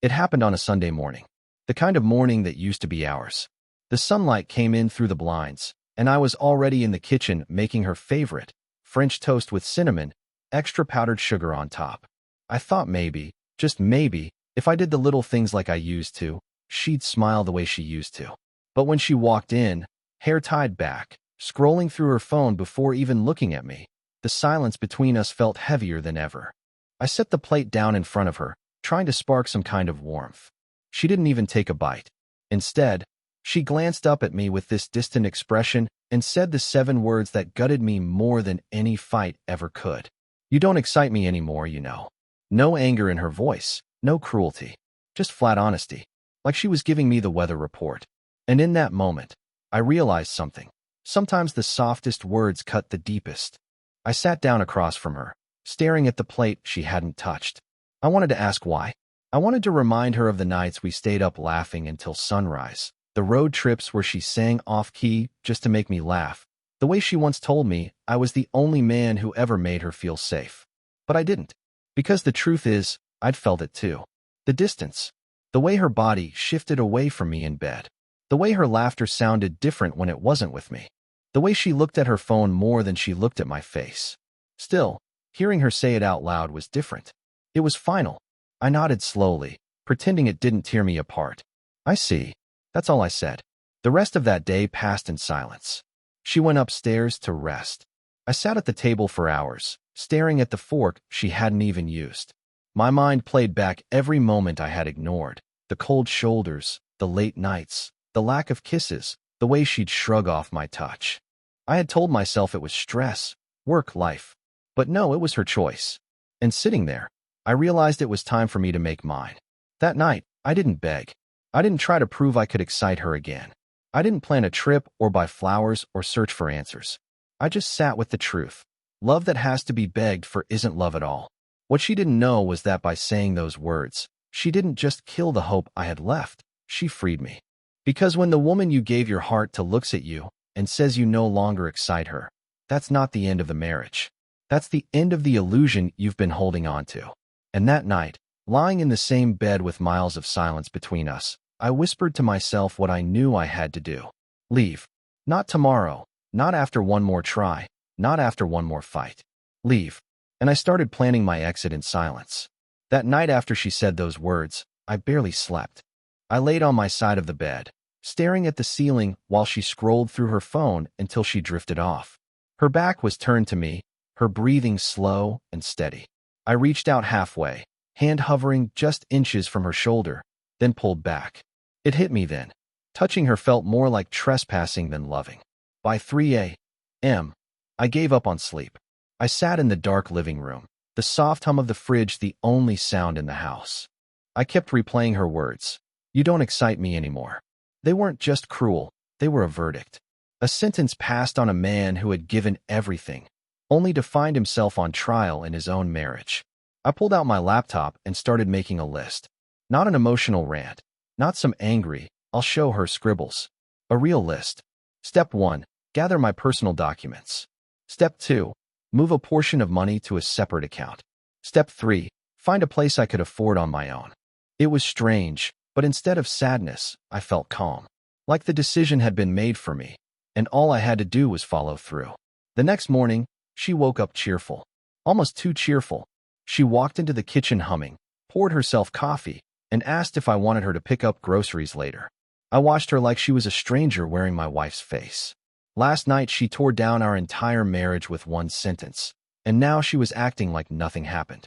It happened on a Sunday morning, the kind of morning that used to be ours. The sunlight came in through the blinds, and I was already in the kitchen making her favorite, French toast with cinnamon, extra powdered sugar on top. I thought maybe, just maybe, if I did the little things like I used to, she'd smile the way she used to. But when she walked in, hair tied back, scrolling through her phone before even looking at me, the silence between us felt heavier than ever. I set the plate down in front of her, trying to spark some kind of warmth. She didn't even take a bite. Instead, she glanced up at me with this distant expression and said the 7 words that gutted me more than any fight ever could. "You don't excite me anymore, you know." No anger in her voice, no cruelty, just flat honesty, like she was giving me the weather report. And in that moment, I realized something. Sometimes the softest words cut the deepest. I sat down across from her, staring at the plate she hadn't touched. I wanted to ask why. I wanted to remind her of the nights we stayed up laughing until sunrise, the road trips where she sang off-key just to make me laugh, the way she once told me I was the only man who ever made her feel safe. But I didn't. Because the truth is, I'd felt it too. The distance. The way her body shifted away from me in bed. The way her laughter sounded different when it wasn't with me. The way she looked at her phone more than she looked at my face. Still, hearing her say it out loud was different. It was final. I nodded slowly, pretending it didn't tear me apart. "I see." That's all I said. The rest of that day passed in silence. She went upstairs to rest. I sat at the table for hours, staring at the fork she hadn't even used. My mind played back every moment I had ignored. The cold shoulders, the late nights, the lack of kisses, the way she'd shrug off my touch. I had told myself it was stress, work, life. But no, it was her choice. And sitting there, I realized it was time for me to make mine. That night, I didn't beg. I didn't try to prove I could excite her again. I didn't plan a trip or buy flowers or search for answers. I just sat with the truth. Love that has to be begged for isn't love at all. What she didn't know was that by saying those words, she didn't just kill the hope I had left, she freed me. Because when the woman you gave your heart to looks at you and says you no longer excite her, that's not the end of the marriage. That's the end of the illusion you've been holding on to. And that night, lying in the same bed with miles of silence between us, I whispered to myself what I knew I had to do. Leave. Not tomorrow, not after one more try, not after one more fight. Leave. And I started planning my exit in silence. That night after she said those words, I barely slept. I laid on my side of the bed, staring at the ceiling while she scrolled through her phone until she drifted off. Her back was turned to me, her breathing slow and steady. I reached out halfway, hand hovering just inches from her shoulder, then pulled back. It hit me then. Touching her felt more like trespassing than loving. By 3 a.m., I gave up on sleep. I sat in the dark living room, the soft hum of the fridge the only sound in the house. I kept replaying her words. "You don't excite me anymore." They weren't just cruel, they were a verdict. A sentence passed on a man who had given everything, only to find himself on trial in his own marriage. I pulled out my laptop and started making a list. Not an emotional rant, not some angry, I'll show her scribbles. A real list. Step 1, gather my personal documents. Step 2, move a portion of money to a separate account. Step 3, find a place I could afford on my own. It was strange, but instead of sadness, I felt calm. Like the decision had been made for me, and all I had to do was follow through. The next morning, she woke up cheerful. Almost too cheerful. She walked into the kitchen humming, poured herself coffee, and asked if I wanted her to pick up groceries later. I watched her like she was a stranger wearing my wife's face. Last night she tore down our entire marriage with one sentence, and now she was acting like nothing happened.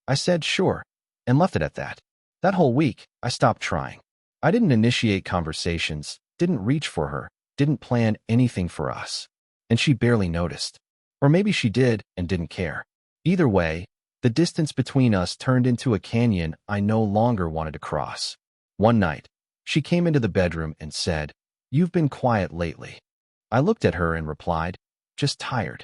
I said sure, and left it at that. That whole week, I stopped trying. I didn't initiate conversations, didn't reach for her, didn't plan anything for us. And she barely noticed. Or maybe she did and didn't care. Either way, the distance between us turned into a canyon I no longer wanted to cross. One night, she came into the bedroom and said, "You've been quiet lately." I looked at her and replied, "Just tired."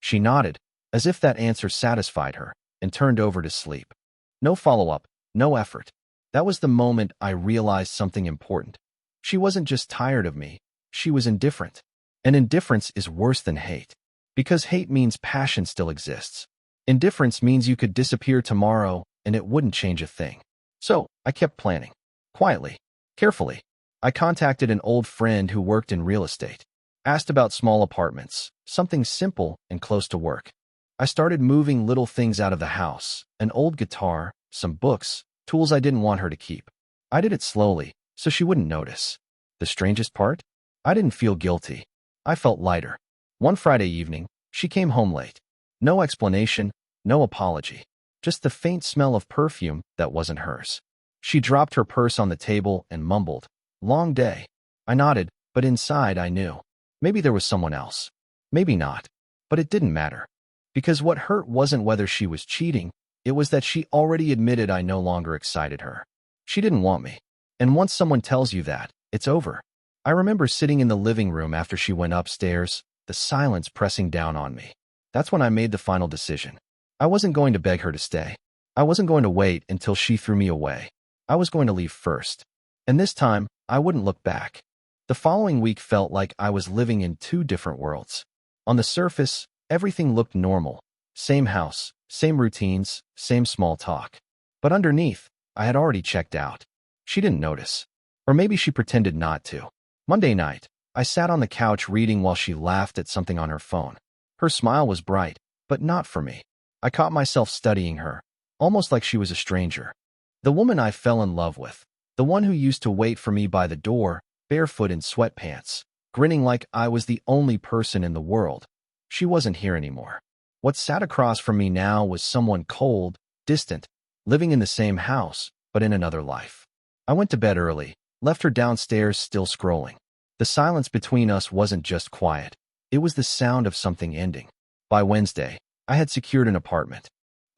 She nodded, as if that answer satisfied her, and turned over to sleep. No follow-up, no effort. That was the moment I realized something important. She wasn't just tired of me, she was indifferent. And indifference is worse than hate. Because hate means passion still exists. Indifference means you could disappear tomorrow and it wouldn't change a thing. So I kept planning. Quietly, carefully. I contacted an old friend who worked in real estate. Asked about small apartments, something simple and close to work. I started moving little things out of the house, an old guitar, some books, tools I didn't want her to keep. I did it slowly, so she wouldn't notice. The strangest part? I didn't feel guilty. I felt lighter. One Friday evening, she came home late. No explanation, no apology. Just the faint smell of perfume that wasn't hers. She dropped her purse on the table and mumbled, "Long day." I nodded, but inside I knew. Maybe there was someone else. Maybe not. But it didn't matter. Because what hurt wasn't whether she was cheating, it was that she already admitted I no longer excited her. She didn't want me. And once someone tells you that, it's over. I remember sitting in the living room after she went upstairs, the silence pressing down on me. That's when I made the final decision. I wasn't going to beg her to stay. I wasn't going to wait until she threw me away. I was going to leave first. And this time, I wouldn't look back. The following week felt like I was living in two different worlds. On the surface, everything looked normal. Same house, same routines, same small talk. But underneath, I had already checked out. She didn't notice. Or maybe she pretended not to. Monday night, I sat on the couch reading while she laughed at something on her phone. Her smile was bright, but not for me. I caught myself studying her, almost like she was a stranger. The woman I fell in love with. The one who used to wait for me by the door, barefoot in sweatpants, grinning like I was the only person in the world. She wasn't here anymore. What sat across from me now was someone cold, distant, living in the same house, but in another life. I went to bed early, left her downstairs still scrolling. The silence between us wasn't just quiet. It was the sound of something ending. By Wednesday, I had secured an apartment.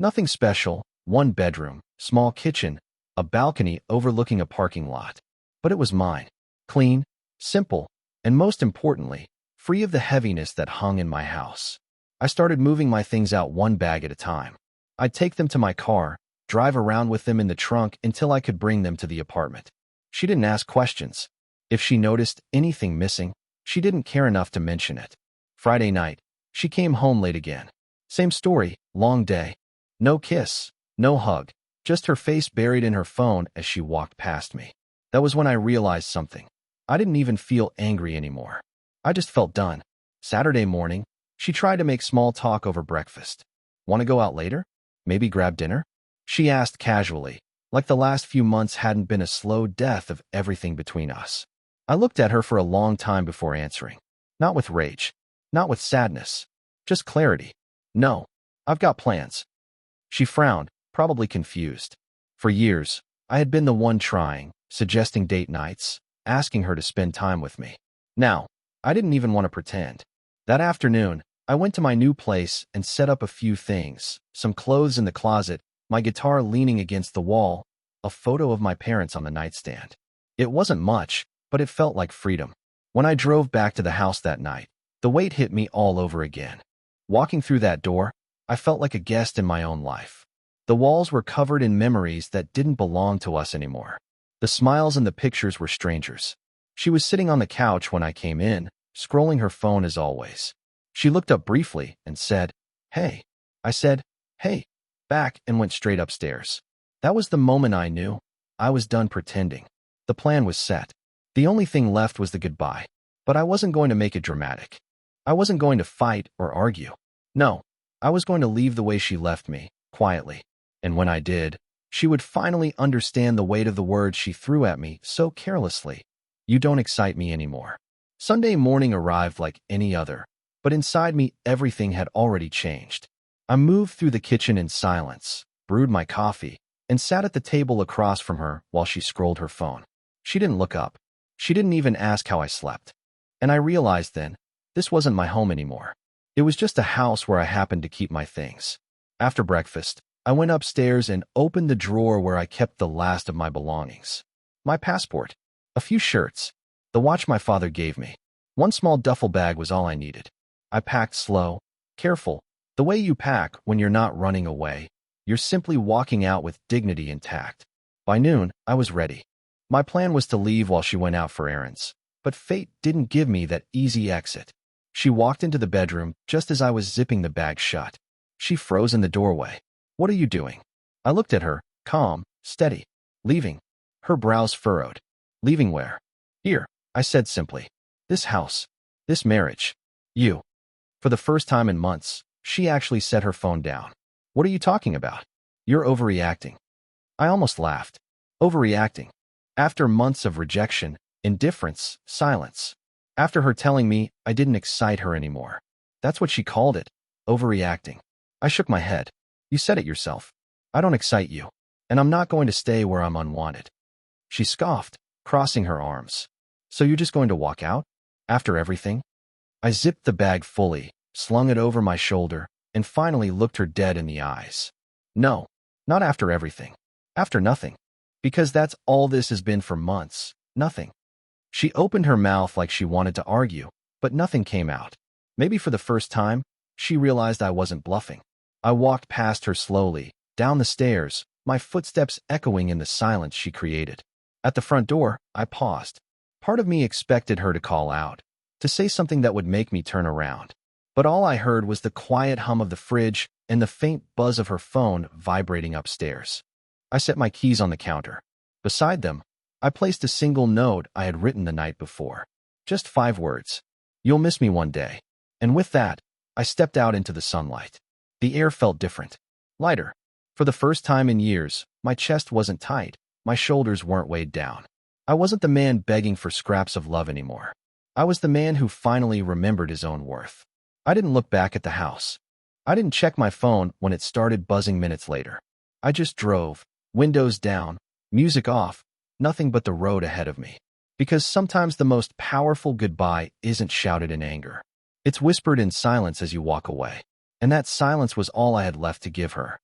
Nothing special, one bedroom, small kitchen, a balcony overlooking a parking lot. But it was mine. Clean, simple, and most importantly, free of the heaviness that hung in my house. I started moving my things out one bag at a time. I'd take them to my car, drive around with them in the trunk until I could bring them to the apartment. She didn't ask questions. If she noticed anything missing, she didn't care enough to mention it. Friday night, she came home late again. Same story, long day. No kiss, no hug, just her face buried in her phone as she walked past me. That was when I realized something. I didn't even feel angry anymore. I just felt done. Saturday morning, she tried to make small talk over breakfast. Want to go out later? Maybe grab dinner? She asked casually, like the last few months hadn't been a slow death of everything between us. I looked at her for a long time before answering. Not with rage, not with sadness, just clarity. No, I've got plans. She frowned, probably confused. For years, I had been the one trying, suggesting date nights, asking her to spend time with me. Now, I didn't even want to pretend. That afternoon, I went to my new place and set up a few things, some clothes in the closet, my guitar leaning against the wall, a photo of my parents on the nightstand. It wasn't much, but it felt like freedom. When I drove back to the house that night, the weight hit me all over again. Walking through that door, I felt like a guest in my own life. The walls were covered in memories that didn't belong to us anymore. The smiles and the pictures were strangers. She was sitting on the couch when I came in, scrolling her phone as always. She looked up briefly and said, "Hey." I said, "Hey," back and went straight upstairs. That was the moment I knew. I was done pretending. The plan was set. The only thing left was the goodbye. But I wasn't going to make it dramatic. I wasn't going to fight or argue. No, I was going to leave the way she left me, quietly. And when I did, she would finally understand the weight of the words she threw at me so carelessly. "You don't excite me anymore." Sunday morning arrived like any other, but inside me everything had already changed. I moved through the kitchen in silence, brewed my coffee, and sat at the table across from her while she scrolled her phone. She didn't look up. She didn't even ask how I slept. And I realized then, this wasn't my home anymore. It was just a house where I happened to keep my things. After breakfast, I went upstairs and opened the drawer where I kept the last of my belongings. My passport, a few shirts, the watch my father gave me. One small duffel bag was all I needed. I packed slow, careful, the way you pack when you're not running away. You're simply walking out with dignity intact. By noon, I was ready. My plan was to leave while she went out for errands, but fate didn't give me that easy exit. She walked into the bedroom just as I was zipping the bag shut. She froze in the doorway. "What are you doing?" I looked at her, calm, steady. Leaving. Her brows furrowed. Leaving where? Here, I said simply. This house. This marriage. You. For the first time in months, she actually set her phone down. What are you talking about? You're overreacting. I almost laughed. Overreacting. After months of rejection, indifference, silence. After her telling me I didn't excite her anymore. That's what she called it. Overreacting. I shook my head. You said it yourself. I don't excite you. And I'm not going to stay where I'm unwanted. She scoffed, crossing her arms. So you're just going to walk out? After everything? I zipped the bag fully, slung it over my shoulder, and finally looked her dead in the eyes. No, not after everything. After nothing. Because that's all this has been for months. Nothing. She opened her mouth like she wanted to argue, but nothing came out. Maybe for the first time, she realized I wasn't bluffing. I walked past her slowly, down the stairs, my footsteps echoing in the silence she created. At the front door, I paused. Part of me expected her to call out, to say something that would make me turn around. But all I heard was the quiet hum of the fridge and the faint buzz of her phone vibrating upstairs. I set my keys on the counter. Beside them, I placed a single note I had written the night before. Just 5 words. You'll miss me one day. And with that, I stepped out into the sunlight. The air felt different. Lighter. For the first time in years, my chest wasn't tight. My shoulders weren't weighed down. I wasn't the man begging for scraps of love anymore. I was the man who finally remembered his own worth. I didn't look back at the house. I didn't check my phone when it started buzzing minutes later. I just drove, windows down, music off, nothing but the road ahead of me. Because sometimes the most powerful goodbye isn't shouted in anger. It's whispered in silence as you walk away. And that silence was all I had left to give her.